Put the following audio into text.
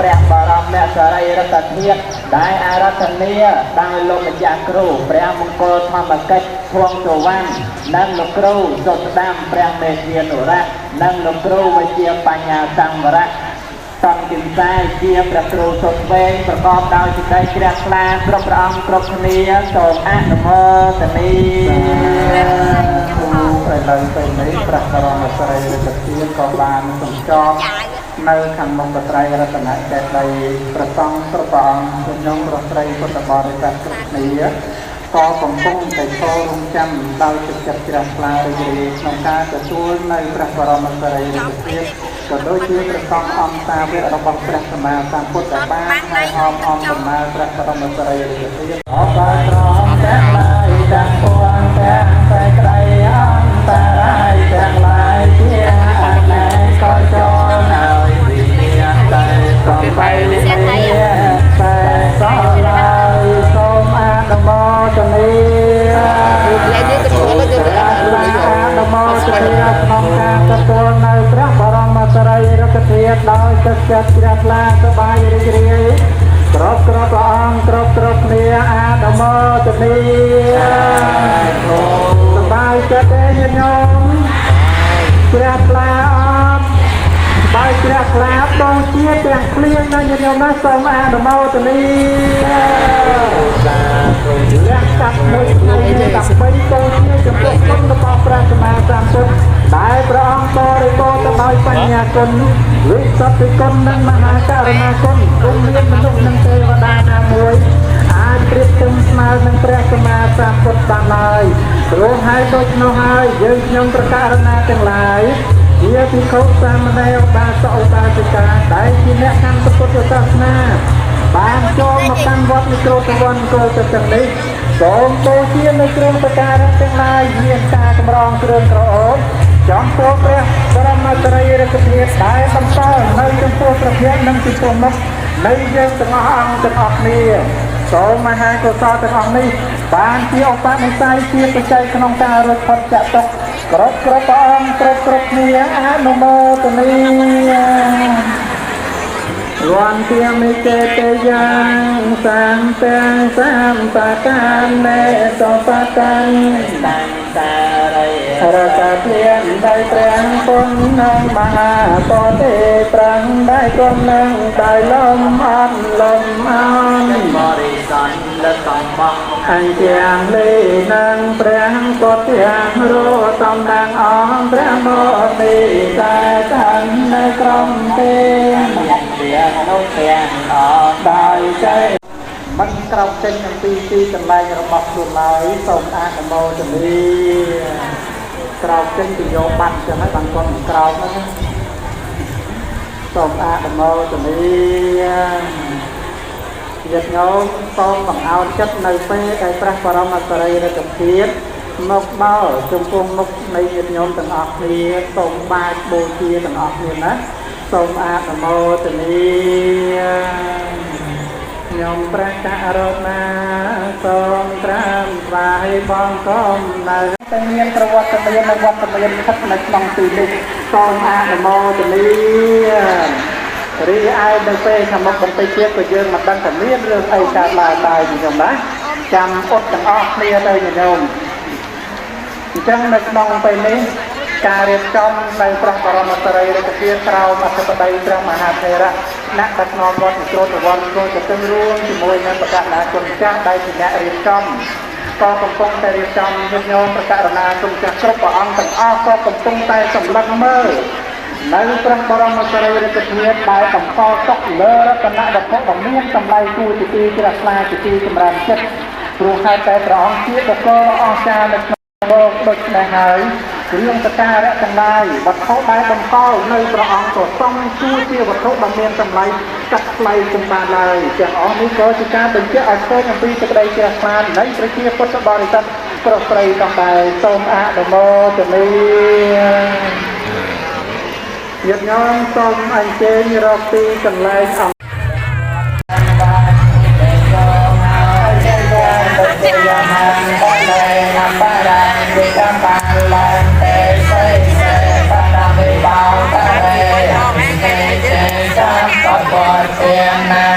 ព្រះបរមអ្នកសរីរកធាតុដែលអារាធនាដោយលោកម្ចាស់គ្រូព្រះមង្គលធម្មកិច្ចធួងសវណ្ណនិងលោកគ្រូសុតដាមព្រះមេធានុរៈនិងលោកគ្រូវិជ្ជាបញ្ញាសង្វរៈសំគិនសាយជាព្រះគ្រូសុតវែងប្រកបដោយសេចក្តីជ្រះថ្លាគ្រប់ព្រះអង្គគ្រប់គ្នាសូមអនុមោទនាព្រះឡើងទៅនេះព្រះបរមសារីរិកធាតុក៏បានសម្ចប់នៅខាងមុខបត្រៃរតនៈចេតិយប្រសង់គ្រប់ព្រះអង្គខ្ញុំប្រស្រីពុទ្ធបរិស័ទគ្រប់គ្នាក៏កំពុងតែចូលរំចាំដោយចិត្តជ្រះថ្លារីករាយក្នុងការទទួលនៅព្រះបរមសារីរិកធាតុក៏ដូចជាព្រះសង្ឃអង្គសាវករបស់ព្រះសម្មាសម្ពុទ្ធដែលបានថែទាំអង្គដំណើរព្រះបរមសារីរិកធាតុអបត្រង់ទាំងឡាយទាំងពួងទាំងតែក្តីអន្តរាយទាំងឡាយជាអនេកក៏ចូលហើយវិញ្ញាណតែសំបីតែសរាយសូមអនុមោទនានមោទនាក្នុងការទទួលនៅព្រះបរមសារីរិកធាតុដោយចិត្តជ្រះថ្លាសប្បាយរីករាយគ្រប់ព្រះអង្គគ្រប់គ្នាអនុមោទនាសប្បាយចិត្តទេញាតិញោមជ្រះថ្លាអត់បាយជ្រះថ្លាបងជាទាំងភ្លៀងណាញាតិញោមណាសូមអនុមោទនាលះកាត់មួយថ្ងៃដើម្បីបូជាចំពោះគុណរបស់ព្រះសម្មាសម្ពុទ្ធដែលព្រះអង្គបរិបូរណ៍ទៅដោយបញ្ញាគុណវិសុទ្ធិគុណនិងមហាករុណាគុណគុំមានមនុស្សនិងទេវតាណាមួយអាចប្រៀបធៀបស្មើនឹងព្រះសម្មាសម្ពុទ្ធបានឡើយព្រោះហើយដូច្នោះហើយយើងខ្ញុំប្រកាសណាទាំងឡាយជាភិក្ខុសាមណេរឧបាសកឧបាសិកាដែលជាអ្នកកាន់ពុទ្ធសាសនាបានចូលមកកាន់វត្តនិក្រូធវណ្ណគោលទៅទាំងនេះសូមបូជានៅគ្រឿងប្រការទាំងឡាយមានការកម្រងគ្រឿងក្រអូបចំពោះព្រះបរមសារីរិកធាតុដែលបន្តនៅចំពោះព្រះភ័ក្ត្រនិងចំពោះមុខនៃយើងទាំងអស់អង្គទាំងអស់គ្នាសូមមហាកុសលទាំងអស់នេះបានជាឧបនិស្ស័យជាបច្ច័យក្នុងការរត់ផុតចាកទុក្ខគ្រប់ព្រះអង្គគ្រប់គ្នាអនុមោទនាវន្ទាមិចេតយ៉ាងសម្ទាំងសម្បកានេសពកានតាំងតារិរកធានដោយព្រះពុទ្ធនិងមហាពោធិប្រងដោយគុណនិងដោយលំអត់លំអន់បរិស័ទលតំបោះអញ្ចាំងលេនឹងព្រះពុទ្ធយ៉ាងរតំណាងអង្គព្រះមោនីតែតាំងនៅក្រុមទេទាំងនោះទាំងអស់ដោយใจមិនក្រោកចេញអំពីទីកន្លែងរបស់ខ្លួនឡើយសូមអនុមោទនាក្រោកចេញពីយកបាត់ចឹងហើយបានគាត់ក្រោកហ្នឹងសូមអនុមោទនាញាតិញោមសូមបង្អោនចិត្តនៅពេលដែលព្រះបរមសារីរិកធាតុមកដល់ចំពោះមុខនៃញាតិញោមទាំងអស់គ្នាសូមបាចបូជាទាំងអស់គ្នាណាសូមអនុមោទនាខ្ញុំព្រះករុណាសូមត្រាំថ្វាយបងកុំនៅតែមានប្រវត្តិមាននិងវត្តមានស្ថិតនៅក្នុងទីនេះសូមអនុមោទនារីឯនៅពេលខាងមុខបន្តិចទៀតក៏យើងមិនដឹងថាមានរឿងអីកើតឡើងដែរខ្ញុំណាចាំអត់ទាំងអស់គ្នាទៅញោមអញ្ចឹងនៅក្នុងពេលនេះការរៀបចំនៅព្រះបរមសារីរិកធាតុក្រោមអធិបតីព្រះមហាថេរៈអ្នកដឹកនាំវត្តនិក្រូធវណ្ណគោលទៅរួមជាមួយនឹងបកណាគុណចាស់ដែលជាអ្នករៀបចំក៏កំពុងតែរៀបចំញាតិញោមប្រការណាគុណចាស់គ្រប់ព្រះអង្គទាំងអស់ក៏កំពុងតែសម្លឹងមើលនៅព្រះបរមសារីរិកធាតុដែលតម្កល់ទុកលើរតនវត្ថុដ៏មានតម្លៃគួរជាទីជ្រះថ្លាជាទីចម្រើនចិត្តព្រោះហេតុតែព្រះអង្គជាបុគ្គលអស្ចារ្យនៅក្នុងលោកដូច្នេះហើយគ្រឿងសក្ការៈទាំងឡាយវត្ថុដែលតម្កល់នៅព្រះអង្គក៏សំជួជាវត្ថុដ៏មានតម្លៃកាត់ថ្លៃចំបានឡើយទាំងអស់នេះក៏ជាការបញ្ជាក់ឲ្យឃើញអំពីសេចក្តីជ្រះថ្លានៃប្រជាពុទ្ធបរិស័ទប្រុសស្រីទាំងឡាយសូមអនុមោទនាញាតិញោមសូមអញ្ជើញរកទីកន្លែងអង្គ ปอดเสียงนา